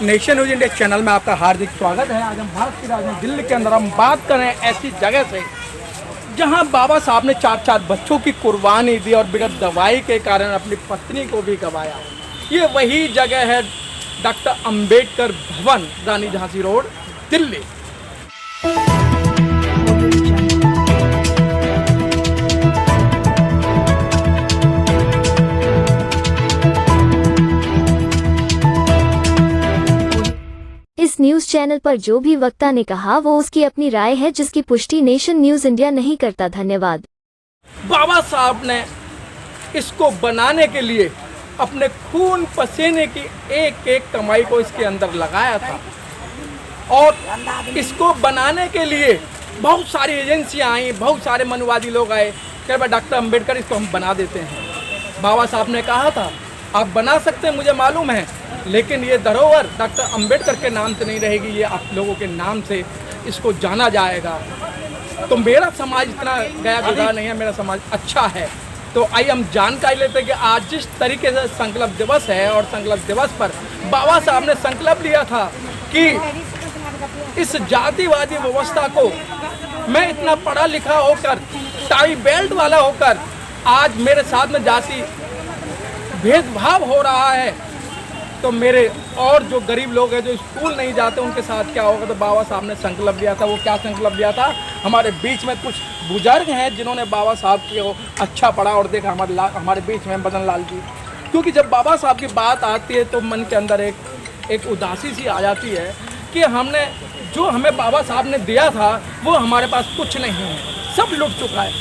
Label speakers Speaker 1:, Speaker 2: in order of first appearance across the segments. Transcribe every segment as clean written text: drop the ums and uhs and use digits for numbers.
Speaker 1: Nation news India channel में आपका हार्दिक स्वागत है। आज हम भारत की राजधानी दिल्ली के अंदर हम बात कर रहे हैं ऐसी जगह से जहां बाबा साहब ने 4 बच्चों की कुर्बानी दी और बिगड़ दवाई के कारण अपनी पत्नी को भी गंवाया। ये वही जगह है डॉक्टर अंबेडकर भवन, रानी झांसी रोड, दिल्ली।
Speaker 2: इस न्यूज चैनल पर जो भी वक्ता ने कहा वो उसकी अपनी राय है, जिसकी पुष्टि नेशन न्यूज इंडिया नहीं करता। धन्यवाद।
Speaker 1: बाबा साहब ने इसको बनाने के लिए अपने खून पसीने की एक एक कमाई को इसके अंदर लगाया था और इसको बनाने के लिए बहुत सारी एजेंसियां आई, बहुत सारे मनुवादी लोग आए कि भाई डॉक्टर अंबेडकर इसको हम बना देते हैं। बाबा साहब ने कहा था आप बना सकते हैं, मुझे मालूम है, लेकिन ये धरोहर डॉक्टर अंबेडकर के नाम से नहीं रहेगी, ये आप लोगों के नाम से इसको जाना जाएगा। तो मेरा समाज इतना गया गुजरा नहीं है, मेरा समाज अच्छा है। तो आइए हम जानकारी लेते हैं कि आज जिस तरीके से संकल्प दिवस है और संकल्प दिवस पर बाबा साहब ने संकल्प लिया था कि इस जातिवादी व्यवस्था को, मैं इतना पढ़ा लिखा होकर, टाई बेल्ट वाला होकर, आज मेरे साथ में जाति भेदभाव हो रहा है, तो मेरे और जो गरीब लोग हैं जो स्कूल नहीं जाते उनके साथ क्या होगा। तो बाबा साहब ने संकल्प लिया था। वो क्या संकल्प लिया था? हमारे बीच में कुछ बुजुर्ग हैं जिन्होंने बाबा साहब को अच्छा पढ़ा और देखा, हमारे बीच में मदन लाल जी। क्योंकि जब बाबा साहब की बात आती है तो मन के अंदर एक उदासी सी आ जाती है कि हमने जो हमें बाबा साहब ने दिया था वो हमारे पास कुछ नहीं है, सब लुट चुका है।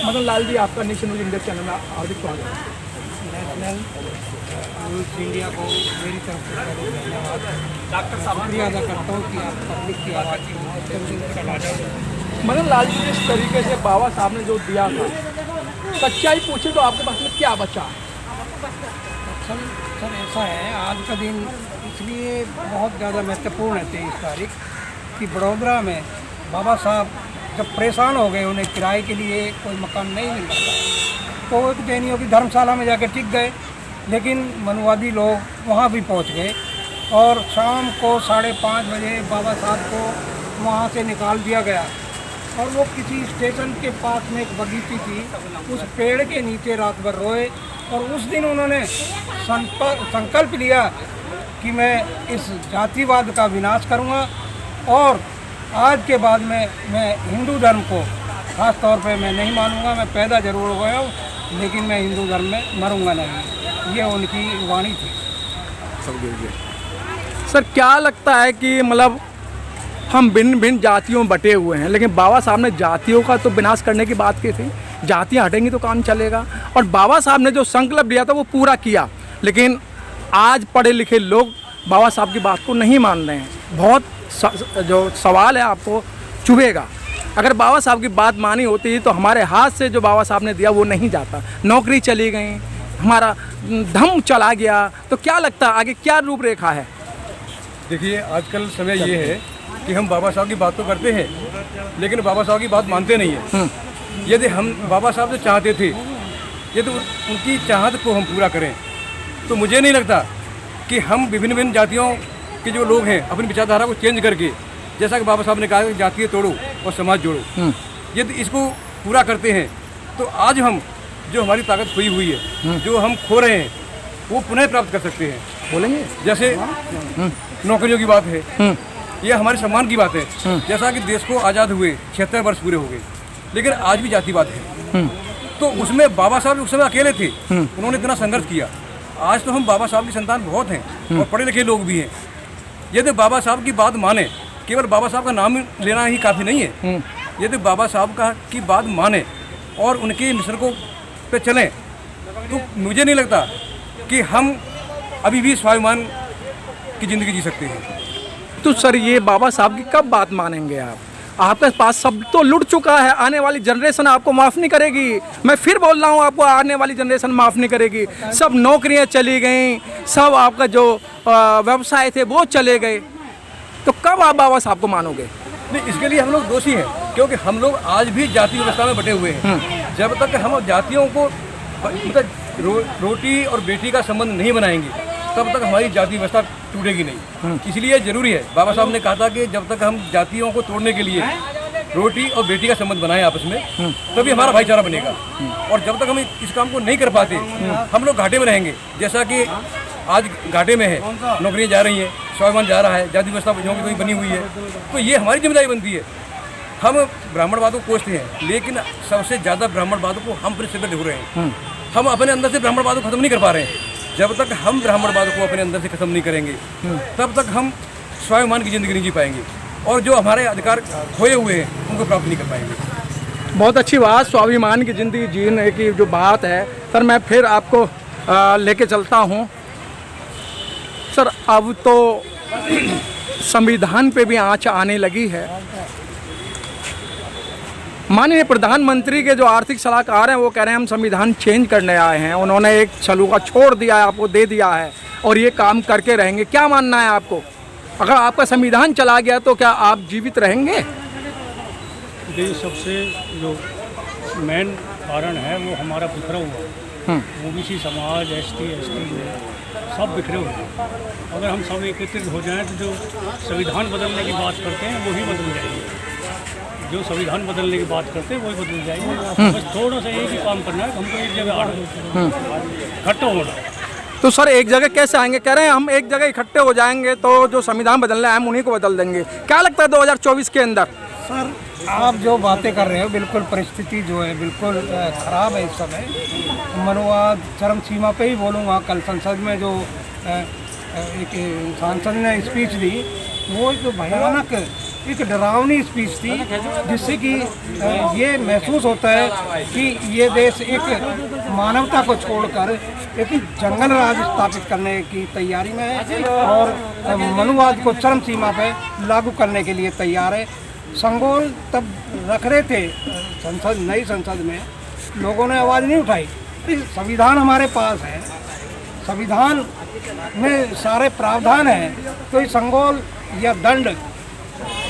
Speaker 1: मदन लाल जी, आपका नेशन न्यूज़ इंडिया चैनल में हार्दिक स्वागत है।
Speaker 3: नेशनल न्यूज़ इंडिया को मेरी तरफ से धन्यवाद। डॉक्टर साहब शुक्रिया अदा करता हूँ कि आप पब्लिक की आवाज़ की।
Speaker 1: मदन लाल जी, जिस तरीके से बाबा साहब ने जो दिया था, सच्चाई पूछे तो आपके पास में क्या बचा?
Speaker 3: सर ऐसा है, आज का दिन इसलिए बहुत ज़्यादा महत्वपूर्ण है 23 तारीख कि बड़ौदा में बाबा साहब जब परेशान हो गए, उन्हें किराए के लिए कोई मकान नहीं मिल रहा था, तो एक जैनियों की धर्मशाला में जाकर टिक गए। लेकिन मनुवादी लोग वहाँ भी पहुँच गए और शाम को 5:30 बजे बाबा साहब को वहाँ से निकाल दिया गया और वो किसी स्टेशन के पास में एक बगीची थी, उस पेड़ के नीचे रात भर रोए। और उस दिन उन्होंने संकल्प लिया कि मैं इस जातिवाद का विनाश करूँगा और आज के बाद में मैं हिंदू धर्म को ख़ास तौर पे मैं नहीं मानूंगा। मैं पैदा जरूर हो गया हूँ लेकिन मैं हिंदू धर्म में मरूंगा नहीं, ये उनकी वाणी थी।
Speaker 1: सर, क्या लगता है कि मतलब हम भिन्न भिन्न जातियों में बटे हुए हैं, लेकिन बाबा साहब ने जातियों का तो विनाश करने की बात की थी, जातियाँ हटेंगी तो काम चलेगा। और बाबा साहब ने जो संकल्प लिया था वो पूरा किया, लेकिन आज पढ़े लिखे लोग बाबा साहब की बात को नहीं मान रहे हैं। बहुत जो सवाल है आपको चुभेगा। अगर बाबा साहब की बात मानी होती तो हमारे हाथ से जो बाबा साहब ने दिया वो नहीं जाता, नौकरी चली गई, हमारा धम चला गया, तो क्या लगता है आगे क्या रूपरेखा है?
Speaker 4: देखिए, आजकल समय ये है कि हम बाबा साहब की बात तो करते हैं लेकिन बाबा साहब की बात मानते नहीं हैं। यदि हम बाबा साहब से चाहते थे, यदि उनकी चाहत को हम पूरा करें, तो मुझे नहीं लगता कि हम विभिन्न विभिन्न जातियों के जो लोग हैं अपनी विचारधारा को चेंज करके, जैसा कि बाबा साहब ने कहा कि जातीय तोड़ो और समाज जोड़ो, यदि इसको पूरा करते हैं तो आज हम जो हमारी ताकत खोई हुई है, जो हम खो रहे हैं, वो पुनः प्राप्त कर सकते हैं।
Speaker 1: बोलेंगे
Speaker 4: जैसे नौकरियों की बात है, यह हमारे सम्मान की बात है। जैसा कि देश को आज़ाद हुए 76 वर्ष पूरे हो गए, लेकिन आज भी जातिवाद है। तो उसमें बाबा साहब उस समय अकेले थे, उन्होंने इतना संघर्ष किया। आज तो हम बाबा साहब की संतान बहुत हैं और पढ़े लिखे लोग भी हैं। यदि बाबा साहब की बात माने, केवल बाबा साहब का नाम लेना ही काफ़ी नहीं है, यदि बाबा साहब की बात माने और उनके मिशन को पे चलें, तो मुझे नहीं लगता कि हम अभी भी स्वाभिमान की ज़िंदगी जी सकते हैं।
Speaker 1: तो सर, ये बाबा साहब की कब बात मानेंगे आप? आपके पास सब तो लुट चुका है, आने वाली जनरेशन आपको माफ़ नहीं करेगी। मैं फिर बोल रहा हूँ, आपको आने वाली जनरेशन माफ़ नहीं करेगी। सब नौकरियाँ चली गई, सब आपका जो व्यवसाय थे वो चले गए, तो कब आप बाबा साहब को मानोगे?
Speaker 4: नहीं, इसके लिए हम लोग दोषी हैं, क्योंकि हम लोग आज भी जाति व्यवस्था में बटे हुए हैं। जब तक हम जातियों को मतलब रोटी और बेटी का संबंध नहीं बनाएंगे, तब तक हमारी जाति व्यवस्था टूटेगी नहीं। इसलिए जरूरी है, बाबा साहब ने कहा था कि जब तक हम जातियों को तोड़ने के लिए रोटी और बेटी का संबंध बनाएं आपस में, तभी हमारा भाईचारा बनेगा। और जब तक हम इस काम को नहीं कर पाते, हम लोग घाटे में रहेंगे। जैसा कि आज घाटे में है, नौकरियां जा रही हैं, स्वाभिमान जा रहा है, जाति व्यवस्था की कोई बनी हुई है, तो ये हमारी जिम्मेदारी बनती है। हम ब्राह्मणवाद को कोसते हैं, लेकिन सबसे ज़्यादा ब्राह्मणवाद को हम अपने सिर पर ढो रहे हैं। हम अपने अंदर से ब्राह्मणवाद को खत्म नहीं कर पा रहे हैं। जब तक हम ब्राह्मणवाद को अपने अंदर से खत्म नहीं करेंगे, तब तक हम स्वाभिमान की ज़िंदगी नहीं जी पाएंगे, और जो हमारे अधिकार खोए हुए हैं उनको प्राप्त नहीं कर पाएंगे।
Speaker 1: बहुत अच्छी बात, स्वाभिमान की ज़िंदगी जीने की जो बात है सर, मैं फिर आपको लेके चलता हूँ। सर, अब तो संविधान पे भी आँच आने लगी है। माननीय प्रधानमंत्री के जो आर्थिक सलाहकार हैं वो कह रहे हैं हम संविधान चेंज करने आए हैं। उन्होंने एक सलूका छोड़ दिया है, आपको दे दिया है, और ये काम करके रहेंगे। क्या मानना है आपको? अगर आपका संविधान चला गया तो क्या आप जीवित रहेंगे?
Speaker 5: देखिए, सबसे जो मेन कारण है वो हमारा बिखरा हुआ ओबीसी समाज, एसटी सब बिखरे हुए हैं। अगर हम सब एकत्रित हो जाएं तो जो संविधान बदलने की बात करते हैं वही बदल जाएगी। जो संविधान बदलने की बात करते हैं वही बदल जाएगी। बस थोड़ा सा एक ही काम करना है, हमको एक जगह इकट्ठा होना।
Speaker 1: तो सर एक जगह कैसे आएंगे? कह रहे हैं हम एक जगह इकट्ठे हो जाएंगे तो जो संविधान बदलना है हम उन्हीं को बदल देंगे। क्या लगता है 2024 के अंदर?
Speaker 3: सर, आप जो बातें कर रहे हो, बिल्कुल परिस्थिति जो है बिल्कुल ख़राब है इस समय। मनुवाद चरम सीमा पे ही बोलूँगा। कल संसद में जो एक सांसद ने स्पीच दी, वो जो भयानक एक डरावनी स्पीच थी, जिससे कि ये महसूस होता है कि ये देश एक मानवता को छोड़कर एक जंगल राज स्थापित करने की तैयारी में है और मनुवाद को चरम सीमा पे लागू करने के लिए तैयार है। संगोल तब रख रहे थे संसद, नई संसद में लोगों ने आवाज़ नहीं उठाई। संविधान हमारे पास है, संविधान में सारे प्रावधान हैं, तो ये संगोल या दंड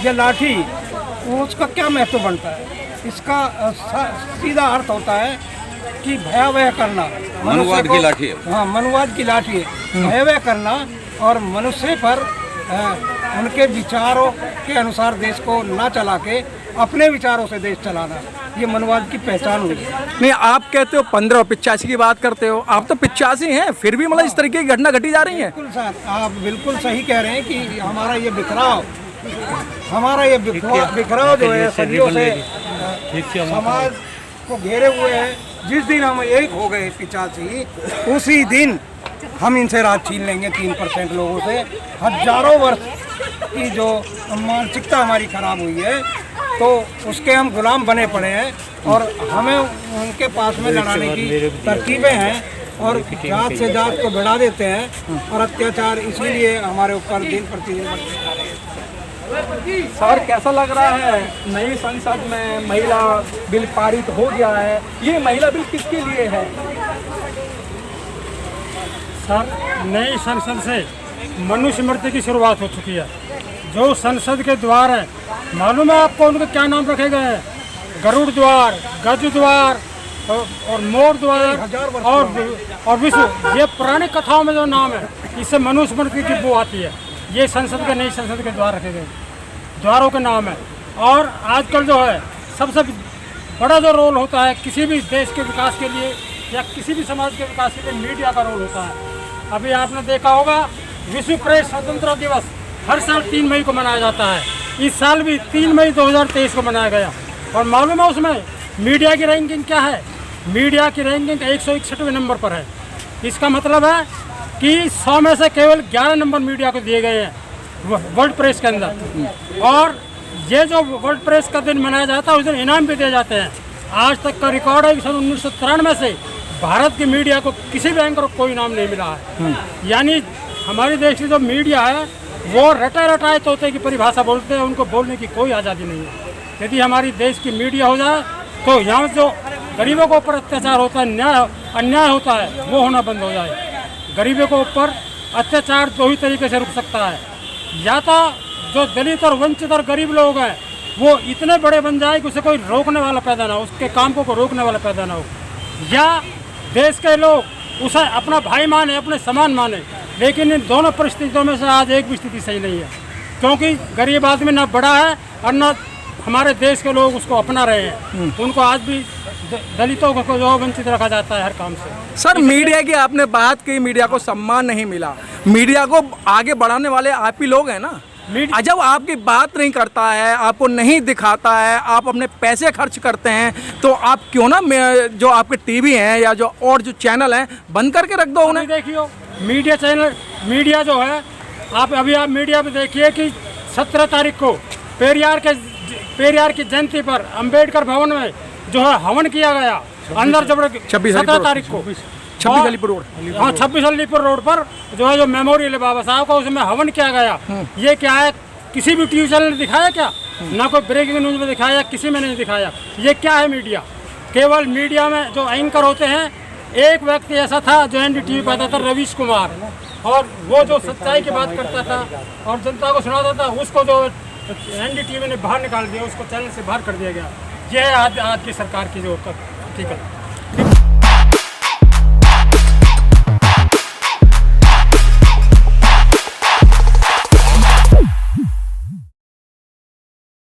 Speaker 3: या लाठी उसका क्या महत्व बनता है? इसका सीधा अर्थ होता है कि भयावह करना।
Speaker 4: मनुवाद की लाठी है।
Speaker 3: हाँ, मनुवाद की लाठी है, भयावह करना और मनुष्य पर उनके विचारों के अनुसार देश को ना चला के अपने विचारों से देश चलाना, ये मनुवाद की पहचान हुई है।
Speaker 1: नहीं, आप कहते हो 1585 की बात करते हो, आप तो 85 हैं, फिर भी मतलब इस तरीके की घटना घटी जा रही है।
Speaker 3: बिल्कुल सर, आप बिल्कुल सही कह रहे हैं कि हमारा ये बिखराव जो है सदियों से समाज को घेरे हुए है। जिस दिन हम एक हो गए 85, उसी दिन हम इनसे राज छीन लेंगे 3% लोगों से। हजारों वर्ष की जो मानसिकता हमारी खराब हुई है, तो उसके हम गुलाम बने पड़े हैं और हमें उनके पास में लड़ाने की तरकीबें हैं और जात से जात को बढ़ा देते हैं और अत्याचार इसीलिए हमारे ऊपर दिन प्रतिदिन बढ़ते जा रहे हैं।
Speaker 1: सर, कैसा लग रहा है? नई संसद में महिला बिल पारित हो गया है। ये महिला बिल किसके लिए है?
Speaker 5: सर, नई संसद से मनुस्मृति की शुरुआत हो चुकी है। जो संसद के द्वार है, मालूम है आपको उनके क्या नाम रखे गए हैं? गरुड़ द्वार, गज द्वार और मोर द्वार और विश्व। ये पुरानी कथाओं में जो नाम है, इससे मनुस्मृति की बू आती है। ये संसद के, नई संसद के द्वार रखे गए द्वारों के नाम है। और आजकल जो है सबसे बड़ा जो रोल होता है किसी भी देश के विकास के लिए या किसी भी समाज के विकास के लिए, मीडिया का रोल होता है। अभी आपने देखा होगा विश्व प्रेस स्वतंत्रता दिवस हर साल 3 मई को मनाया जाता है। इस साल भी 3 मई 2023 को मनाया गया। और मालूम है उसमें मीडिया की रैंकिंग क्या है? मीडिया की रैंकिंग 161वें नंबर पर है। इसका मतलब है कि 100 में से केवल 11 नंबर मीडिया को दिए गए हैं वर्ल्ड प्रेस के अंदर। और ये जो वर्ल्ड प्रेस का दिन मनाया जाता है, उस दिन इनाम भी दिए जाते हैं। आज तक का रिकॉर्ड है कि सन 1993 से भारत की मीडिया को किसी भी एंकर को कोई इनाम नहीं मिला है। यानी हमारे देश की जो मीडिया है वो रटाए रटाए तोते की परिभाषा बोलते हैं, उनको बोलने की कोई आज़ादी नहीं है। यदि हमारी देश की मीडिया हो जाए तो यहाँ जो गरीबों के ऊपर अत्याचार होता है, अन्याय होता है, वो होना बंद हो जाए। गरीबों के ऊपर अत्याचार 2 ही तरीके से रुक सकता है, या तो जो दलित और वंचित और गरीब लोग हैं वो इतने बड़े बन जाए कि उसे कोई रोकने वाला पैदा ना हो, उसके काम को रोकने वाला पैदा ना हो, या देश के लोग उसे अपना भाई माने, अपने समान माने। लेकिन इन दोनों परिस्थितियों में से आज एक भी स्थिति सही नहीं है, क्योंकि गरीब आदमी ना बड़ा है और न हमारे देश के लोग उसको अपना रहे हैं। उनको आज भी दलितों को जो वंचित रखा जाता है हर काम से।
Speaker 1: सर, मीडिया की आपने बात की, मीडिया को सम्मान नहीं मिला। मीडिया को आगे बढ़ाने वाले आप ही लोग हैं ना। जब आपकी बात नहीं करता है, आपको नहीं दिखाता है, आप अपने पैसे खर्च करते हैं, तो आप क्यों ना जो आपके टीवी हैं या जो और जो चैनल हैं बंद करके रख दो उन्हें।
Speaker 5: देखियो मीडिया चैनल, मीडिया जो है, आप मीडिया में देखिए कि 17 तारीख को पेरियार की जयंती पर अंबेडकर भवन में जो है हवन किया गया अंदर जब 17 तारीख को
Speaker 1: 26 अलीपुर रोड,
Speaker 5: हाँ 26 अलीपुर रोड पर जो है जो मेमोरियल है बाबा साहब का, उसमें हवन किया गया। ये क्या है, किसी भी टीवी चैनल ने दिखाया क्या? ना कोई ब्रेकिंग न्यूज में दिखाया, किसी में नहीं दिखाया। ये क्या है मीडिया? केवल मीडिया में जो एंकर होते हैं, एक व्यक्ति ऐसा था जो NDTV पर आता था, रवीश कुमार, और वो जो सच्चाई की बात करता था और जनता को सुनाता था, उसको जो NDTV ने बाहर निकाल दिया, उसको चैनल से बाहर कर दिया गया। यह है आज की सरकार की जो हकीकत।